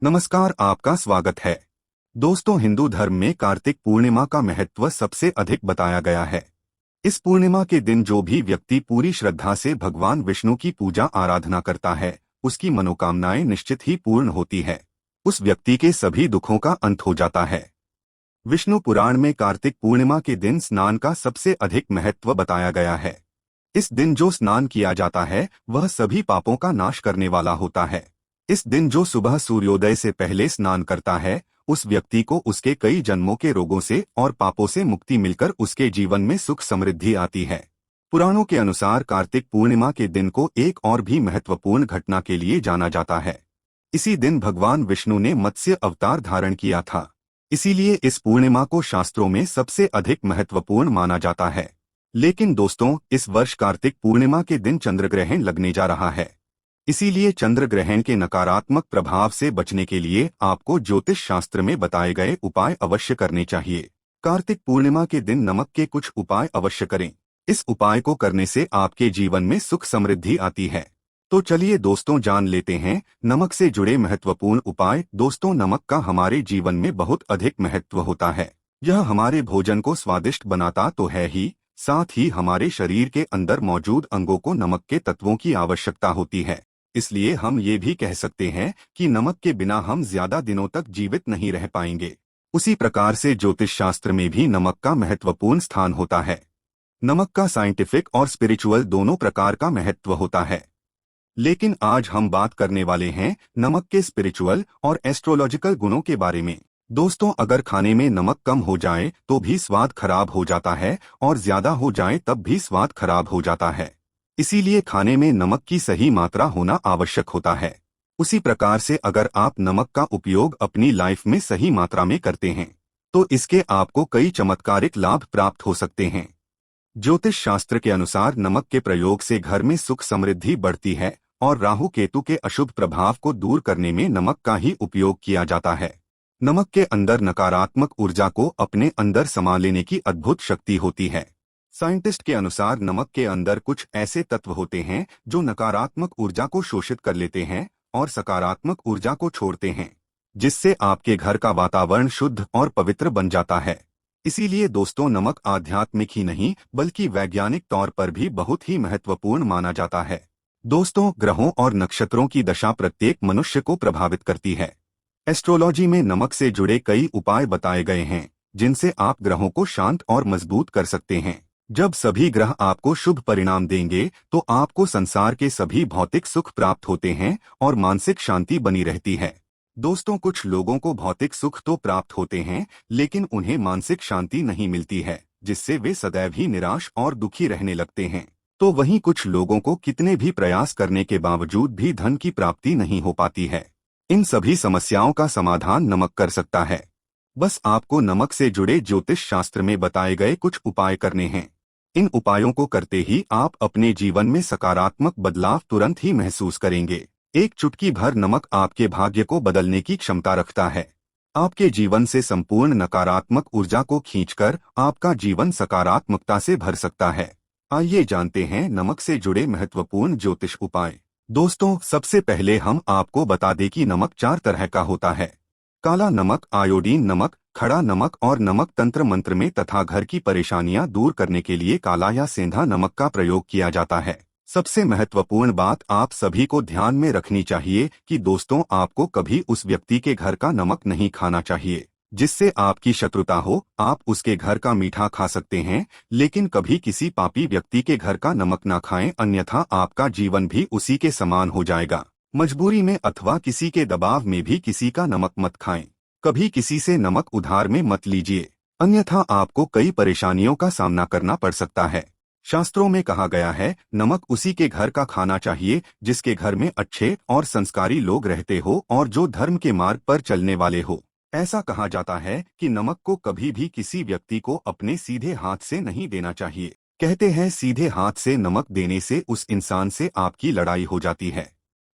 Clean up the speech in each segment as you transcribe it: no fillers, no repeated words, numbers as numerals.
नमस्कार, आपका स्वागत है। दोस्तों, हिंदू धर्म में कार्तिक पूर्णिमा का महत्व सबसे अधिक बताया गया है। इस पूर्णिमा के दिन जो भी व्यक्ति पूरी श्रद्धा से भगवान विष्णु की पूजा आराधना करता है, उसकी मनोकामनाएं निश्चित ही पूर्ण होती है। उस व्यक्ति के सभी दुखों का अंत हो जाता है। विष्णु पुराण में कार्तिक पूर्णिमा के दिन स्नान का सबसे अधिक महत्व बताया गया है। इस दिन जो स्नान किया जाता है वह सभी पापों का नाश करने वाला होता है। इस दिन जो सुबह सूर्योदय से पहले स्नान करता है, उस व्यक्ति को उसके कई जन्मों के रोगों से और पापों से मुक्ति मिलकर उसके जीवन में सुख समृद्धि आती है। पुराणों के अनुसार कार्तिक पूर्णिमा के दिन को एक और भी महत्वपूर्ण घटना के लिए जाना जाता है। इसी दिन भगवान विष्णु ने मत्स्य अवतार धारण किया था। इसीलिए इस पूर्णिमा को शास्त्रों में सबसे अधिक महत्वपूर्ण माना जाता है। लेकिन दोस्तों, इस वर्ष कार्तिक पूर्णिमा के दिन चंद्रग्रहण लगने जा रहा है। इसीलिए चंद्र ग्रहण के नकारात्मक प्रभाव से बचने के लिए आपको ज्योतिष शास्त्र में बताए गए उपाय अवश्य करने चाहिए। कार्तिक पूर्णिमा के दिन नमक के कुछ उपाय अवश्य करें। इस उपाय को करने से आपके जीवन में सुख समृद्धि आती है। तो चलिए दोस्तों, जान लेते हैं नमक से जुड़े महत्वपूर्ण उपाय। दोस्तों, नमक का हमारे जीवन में बहुत अधिक महत्व होता है। यह हमारे भोजन को स्वादिष्ट बनाता तो है ही, साथ ही हमारे शरीर के अंदर मौजूद अंगों को नमक के तत्वों की आवश्यकता होती है। इसलिए हम ये भी कह सकते हैं कि नमक के बिना हम ज्यादा दिनों तक जीवित नहीं रह पाएंगे। उसी प्रकार से ज्योतिष शास्त्र में भी नमक का महत्वपूर्ण स्थान होता है। नमक का साइंटिफिक और स्पिरिचुअल दोनों प्रकार का महत्व होता है। लेकिन आज हम बात करने वाले हैं नमक के स्पिरिचुअल और एस्ट्रोलॉजिकल गुणों के बारे में। दोस्तों, अगर खाने में नमक कम हो जाए तो भी स्वाद खराब हो जाता है, और ज्यादा हो जाए तब भी स्वाद खराब हो जाता है। इसीलिए खाने में नमक की सही मात्रा होना आवश्यक होता है। उसी प्रकार से अगर आप नमक का उपयोग अपनी लाइफ में सही मात्रा में करते हैं, तो इसके आपको कई चमत्कारिक लाभ प्राप्त हो सकते हैं। ज्योतिष शास्त्र के अनुसार नमक के प्रयोग से घर में सुख समृद्धि बढ़ती है, और राहु केतु के अशुभ प्रभाव को दूर करने में नमक का ही उपयोग किया जाता है। नमक के अंदर नकारात्मक ऊर्जा को अपने अंदर समा लेने की अद्भुत शक्ति होती है। साइंटिस्ट के अनुसार नमक के अंदर कुछ ऐसे तत्व होते हैं जो नकारात्मक ऊर्जा को शोषित कर लेते हैं और सकारात्मक ऊर्जा को छोड़ते हैं, जिससे आपके घर का वातावरण शुद्ध और पवित्र बन जाता है। इसीलिए दोस्तों, नमक आध्यात्मिक ही नहीं बल्कि वैज्ञानिक तौर पर भी बहुत ही महत्वपूर्ण माना जाता है। दोस्तों, ग्रहों और नक्षत्रों की दशा प्रत्येक मनुष्य को प्रभावित करती है। एस्ट्रोलॉजी में नमक से जुड़े कई उपाय बताए गए हैं, जिनसे आप ग्रहों को शांत और मजबूत कर सकते हैं। जब सभी ग्रह आपको शुभ परिणाम देंगे तो आपको संसार के सभी भौतिक सुख प्राप्त होते हैं और मानसिक शांति बनी रहती है। दोस्तों, कुछ लोगों को भौतिक सुख तो प्राप्त होते हैं, लेकिन उन्हें मानसिक शांति नहीं मिलती है, जिससे वे सदैव ही निराश और दुखी रहने लगते हैं। तो वहीं कुछ लोगों को कितने भी प्रयास करने के बावजूद भी धन की प्राप्ति नहीं हो पाती है। इन सभी समस्याओं का समाधान नमक कर सकता है। बस आपको नमक से जुड़े ज्योतिष शास्त्र में बताए गए कुछ उपाय करने हैं। इन उपायों को करते ही आप अपने जीवन में सकारात्मक बदलाव तुरंत ही महसूस करेंगे। एक चुटकी भर नमक आपके भाग्य को बदलने की क्षमता रखता है। आपके जीवन से संपूर्ण नकारात्मक ऊर्जा को खींचकर आपका जीवन सकारात्मकता से भर सकता है। आइए जानते हैं नमक से जुड़े महत्वपूर्ण ज्योतिष उपाय। दोस्तों, सबसे पहले हम आपको बता दें कि नमक 4 तरह का होता है। काला नमक, आयोडीन नमक, खड़ा नमक और नमक। तंत्र मंत्र में तथा घर की परेशानियां दूर करने के लिए काला या सेंधा नमक का प्रयोग किया जाता है। सबसे महत्वपूर्ण बात आप सभी को ध्यान में रखनी चाहिए कि दोस्तों, आपको कभी उस व्यक्ति के घर का नमक नहीं खाना चाहिए जिससे आपकी शत्रुता हो। आप उसके घर का मीठा खा सकते हैं, लेकिन कभी किसी पापी व्यक्ति के घर का नमक ना खाएं, अन्यथा आपका जीवन भी उसी के समान हो जाएगा। मजबूरी में अथवा किसी के दबाव में भी किसी का नमक मत खाएं। कभी किसी से नमक उधार में मत लीजिए, अन्यथा आपको कई परेशानियों का सामना करना पड़ सकता है। शास्त्रों में कहा गया है, नमक उसी के घर का खाना चाहिए जिसके घर में अच्छे और संस्कारी लोग रहते हो और जो धर्म के मार्ग पर चलने वाले हो। ऐसा कहा जाता है कि नमक को कभी भी किसी व्यक्ति को अपने सीधे हाथ से नहीं देना चाहिए। कहते हैं सीधे हाथ से नमक देने से उस इंसान से आपकी लड़ाई हो जाती है।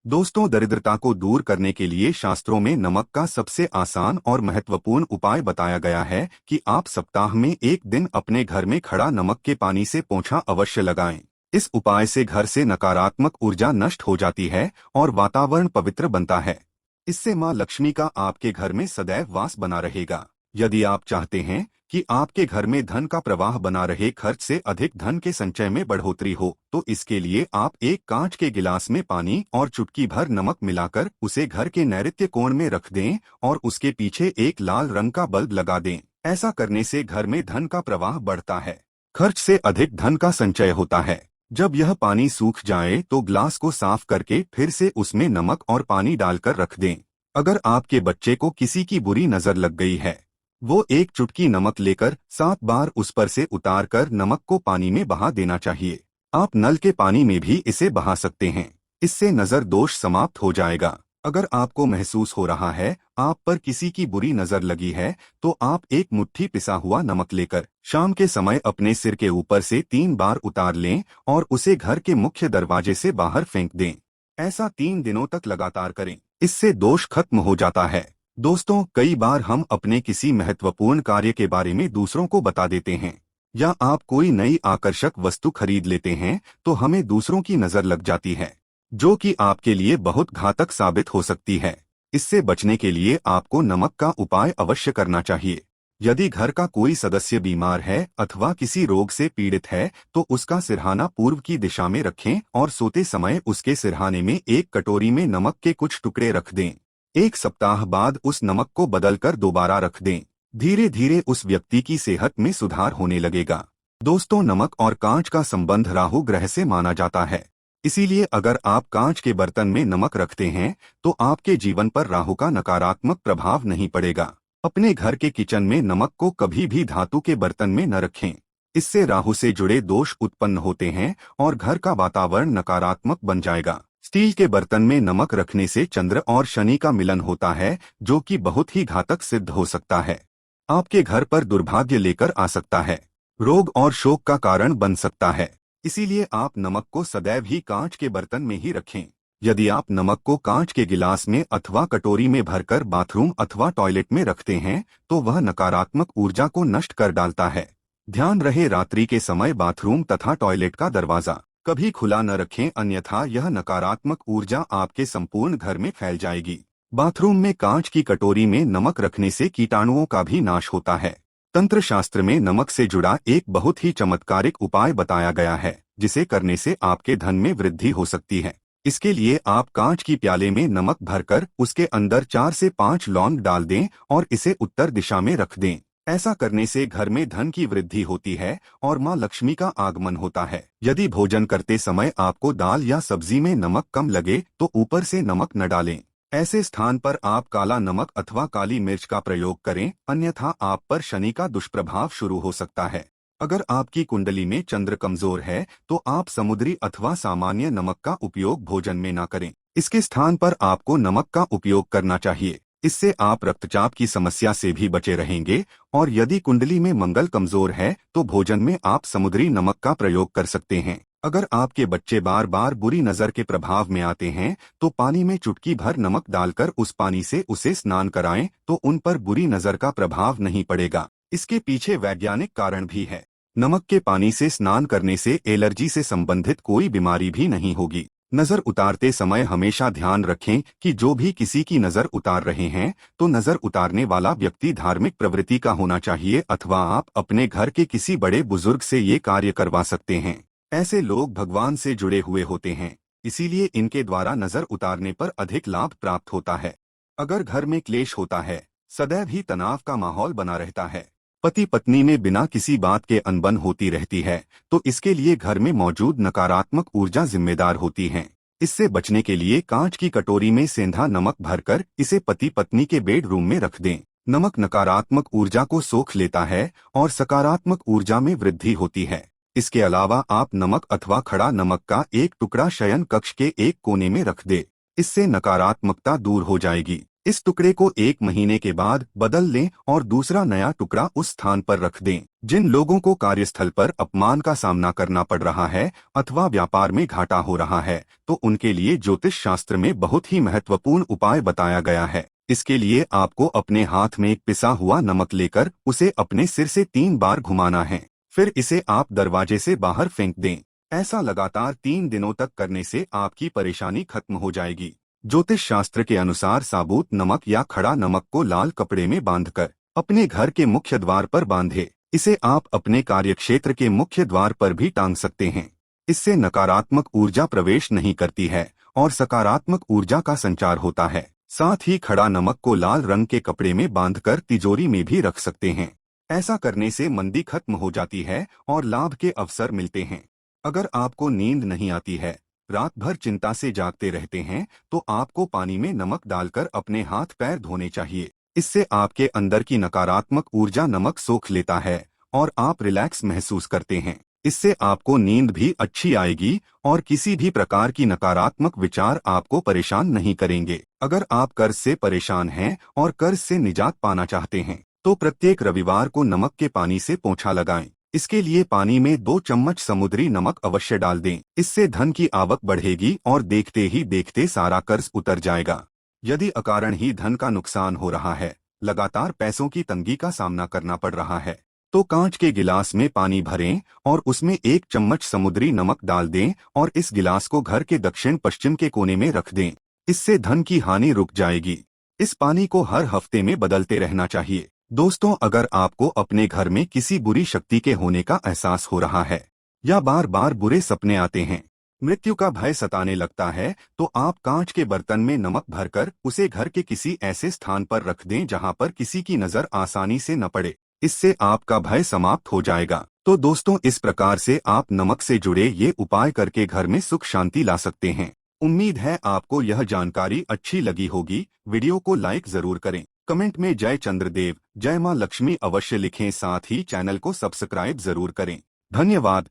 दोस्तों, दरिद्रता को दूर करने के लिए शास्त्रों में नमक का सबसे आसान और महत्वपूर्ण उपाय बताया गया है कि आप सप्ताह में एक दिन अपने घर में खड़ा नमक के पानी से पोंछा अवश्य लगाएं। इस उपाय से घर से नकारात्मक ऊर्जा नष्ट हो जाती है और वातावरण पवित्र बनता है। इससे माँ लक्ष्मी का आपके घर में सदैव वास बना रहेगा। यदि आप चाहते हैं कि आपके घर में धन का प्रवाह बना रहे, खर्च से अधिक धन के संचय में बढ़ोतरी हो, तो इसके लिए आप एक कांच के गिलास में पानी और चुटकी भर नमक मिलाकर उसे घर के नैऋत्य कोण में रख दें और उसके पीछे एक लाल रंग का बल्ब लगा दें। ऐसा करने से घर में धन का प्रवाह बढ़ता है, खर्च से अधिक धन का संचय होता है। जब यह पानी सूख जाए तो ग्लास को साफ करके फिर से उसमें नमक और पानी डालकर रख दें। अगर आपके बच्चे को किसी की बुरी नजर लग गई है, वो एक चुटकी नमक लेकर 7 बार उस पर से उतार कर नमक को पानी में बहा देना चाहिए। आप नल के पानी में भी इसे बहा सकते हैं। इससे नजर दोष समाप्त हो जाएगा। अगर आपको महसूस हो रहा है आप पर किसी की बुरी नजर लगी है, तो आप एक मुट्ठी पिसा हुआ नमक लेकर शाम के समय अपने सिर के ऊपर से 3 बार उतार लें और उसे घर के मुख्य दरवाजे से बाहर फेंक दें। ऐसा 3 दिनों तक लगातार करें, इससे दोष खत्म हो जाता है। दोस्तों, कई बार हम अपने किसी महत्वपूर्ण कार्य के बारे में दूसरों को बता देते हैं, या आप कोई नई आकर्षक वस्तु खरीद लेते हैं तो हमें दूसरों की नजर लग जाती है, जो कि आपके लिए बहुत घातक साबित हो सकती है। इससे बचने के लिए आपको नमक का उपाय अवश्य करना चाहिए। यदि घर का कोई सदस्य बीमार है अथवा किसी रोग से पीड़ित है, तो उसका सिरहाना पूर्व की दिशा में रखें और सोते समय उसके सिरहाने में एक कटोरी में नमक के कुछ टुकड़े रख दें। 1 सप्ताह बाद उस नमक को बदलकर दोबारा रख दें। धीरे धीरे उस व्यक्ति की सेहत में सुधार होने लगेगा। दोस्तों, नमक और कांच का संबंध राहु ग्रह से माना जाता है। इसीलिए अगर आप कांच के बर्तन में नमक रखते हैं तो आपके जीवन पर राहु का नकारात्मक प्रभाव नहीं पड़ेगा। अपने घर के किचन में नमक को कभी भी धातु के बर्तन में न रखें। इससे राहु से जुड़े दोष उत्पन्न होते हैं और घर का वातावरण नकारात्मक बन जाएगा। स्टील के बर्तन में नमक रखने से चंद्र और शनि का मिलन होता है, जो कि बहुत ही घातक सिद्ध हो सकता है। आपके घर पर दुर्भाग्य लेकर आ सकता है, रोग और शोक का कारण बन सकता है। इसीलिए आप नमक को सदैव ही कांच के बर्तन में ही रखें। यदि आप नमक को कांच के गिलास में अथवा कटोरी में भरकर बाथरूम अथवा टॉयलेट में रखते हैं तो वह नकारात्मक ऊर्जा को नष्ट कर डालता है। ध्यान रहे, रात्रि के समय बाथरूम तथा टॉयलेट का दरवाजा कभी खुला न रखें, अन्यथा यह नकारात्मक ऊर्जा आपके संपूर्ण घर में फैल जाएगी। बाथरूम में कांच की कटोरी में नमक रखने से कीटाणुओं का भी नाश होता है। तंत्र शास्त्र में नमक से जुड़ा एक बहुत ही चमत्कारिक उपाय बताया गया है, जिसे करने से आपके धन में वृद्धि हो सकती है। इसके लिए आप कांच की प्याले में नमक भरकर उसके अंदर 4 से 5 लौंग डाल दें और इसे उत्तर दिशा में रख दें। ऐसा करने से घर में धन की वृद्धि होती है और माँ लक्ष्मी का आगमन होता है। यदि भोजन करते समय आपको दाल या सब्जी में नमक कम लगे तो ऊपर से नमक न डालें। ऐसे स्थान पर आप काला नमक अथवा काली मिर्च का प्रयोग करें, अन्यथा आप पर शनि का दुष्प्रभाव शुरू हो सकता है। अगर आपकी कुंडली में चंद्र कमजोर है तो आप समुद्री अथवा सामान्य नमक का उपयोग भोजन में न करें। इसके स्थान पर आपको नमक का उपयोग करना चाहिए। इससे आप रक्तचाप की समस्या से भी बचे रहेंगे। और यदि कुंडली में मंगल कमजोर है तो भोजन में आप समुद्री नमक का प्रयोग कर सकते हैं। अगर आपके बच्चे बार बार बुरी नजर के प्रभाव में आते हैं तो पानी में चुटकी भर नमक डालकर उस पानी से उसे स्नान कराएं तो उन पर बुरी नजर का प्रभाव नहीं पड़ेगा। इसके पीछे वैज्ञानिक कारण भी है। नमक के पानी से स्नान करने से एलर्जी से संबंधित कोई बीमारी भी नहीं होगी। नजर उतारते समय हमेशा ध्यान रखें कि जो भी किसी की नजर उतार रहे हैं तो नजर उतारने वाला व्यक्ति धार्मिक प्रवृत्ति का होना चाहिए, अथवा आप अपने घर के किसी बड़े बुजुर्ग से ये कार्य करवा सकते हैं। ऐसे लोग भगवान से जुड़े हुए होते हैं, इसीलिए इनके द्वारा नजर उतारने पर अधिक लाभ प्राप्त होता है। अगर घर में क्लेश होता है, सदैव ही तनाव का माहौल बना रहता है, पति पत्नी में बिना किसी बात के अनबन होती रहती है, तो इसके लिए घर में मौजूद नकारात्मक ऊर्जा जिम्मेदार होती है। इससे बचने के लिए कांच की कटोरी में सेंधा नमक भरकर इसे पति पत्नी के बेडरूम में रख दें। नमक नकारात्मक ऊर्जा को सोख लेता है और सकारात्मक ऊर्जा में वृद्धि होती है। इसके अलावा आप नमक अथवा खड़ा नमक का एक टुकड़ा शयन कक्ष के एक कोने में रख दे। इससे नकारात्मकता दूर हो जाएगी। इस टुकड़े को 1 महीने के बाद बदल लें और दूसरा नया टुकड़ा उस स्थान पर रख दें। जिन लोगों को कार्यस्थल पर अपमान का सामना करना पड़ रहा है अथवा व्यापार में घाटा हो रहा है, तो उनके लिए ज्योतिष शास्त्र में बहुत ही महत्वपूर्ण उपाय बताया गया है। इसके लिए आपको अपने हाथ में एक पिसा हुआ नमक लेकर उसे अपने सिर से 3 बार घुमाना है। फिर इसे आप दरवाजे से बाहर फेंक दें। ऐसा लगातार 3 दिनों तक करने से आपकी परेशानी खत्म हो जाएगी। ज्योतिष शास्त्र के अनुसार साबुत नमक या खड़ा नमक को लाल कपड़े में बांधकर अपने घर के मुख्य द्वार पर बांधे। इसे आप अपने कार्यक्षेत्र के मुख्य द्वार पर भी टांग सकते हैं। इससे नकारात्मक ऊर्जा प्रवेश नहीं करती है और सकारात्मक ऊर्जा का संचार होता है। साथ ही खड़ा नमक को लाल रंग के कपड़े में बांधकर तिजोरी में भी रख सकते हैं। ऐसा करने से मंदी खत्म हो जाती है और लाभ के अवसर मिलते हैं। अगर आपको नींद नहीं आती है, रात भर चिंता से जागते रहते हैं, तो आपको पानी में नमक डालकर अपने हाथ पैर धोने चाहिए। इससे आपके अंदर की नकारात्मक ऊर्जा नमक सोख लेता है और आप रिलैक्स महसूस करते हैं। इससे आपको नींद भी अच्छी आएगी और किसी भी प्रकार की नकारात्मक विचार आपको परेशान नहीं करेंगे। अगर आप कर्ज से परेशान हैं और कर्ज से निजात पाना चाहते हैं, तो प्रत्येक रविवार को नमक के पानी से पोंछा लगाएं। इसके लिए पानी में 2 चम्मच समुद्री नमक अवश्य डाल दें। इससे धन की आवक बढ़ेगी और देखते ही देखते सारा कर्ज उतर जाएगा। यदि अकारण ही धन का नुकसान हो रहा है, लगातार पैसों की तंगी का सामना करना पड़ रहा है, तो कांच के गिलास में पानी भरें और उसमें 1 चम्मच समुद्री नमक डाल दें और इस गिलास को घर के दक्षिण पश्चिम के कोने में रख दें। इससे धन की हानि रुक जाएगी। इस पानी को हर हफ्ते में बदलते रहना चाहिए। दोस्तों, अगर आपको अपने घर में किसी बुरी शक्ति के होने का एहसास हो रहा है या बार बार बुरे सपने आते हैं, मृत्यु का भय सताने लगता है, तो आप कांच के बर्तन में नमक भरकर उसे घर के किसी ऐसे स्थान पर रख दें जहां पर किसी की नजर आसानी से न पड़े। इससे आपका भय समाप्त हो जाएगा। तो दोस्तों, इस प्रकार से आप नमक से जुड़े ये उपाय करके घर में सुख शांति ला सकते हैं। उम्मीद है आपको यह जानकारी अच्छी लगी होगी। वीडियो को लाइक जरूर करें। कमेंट में जय चंद्रदेव, जय मां लक्ष्मी अवश्य लिखें। साथ ही चैनल को सब्सक्राइब जरूर करें। धन्यवाद।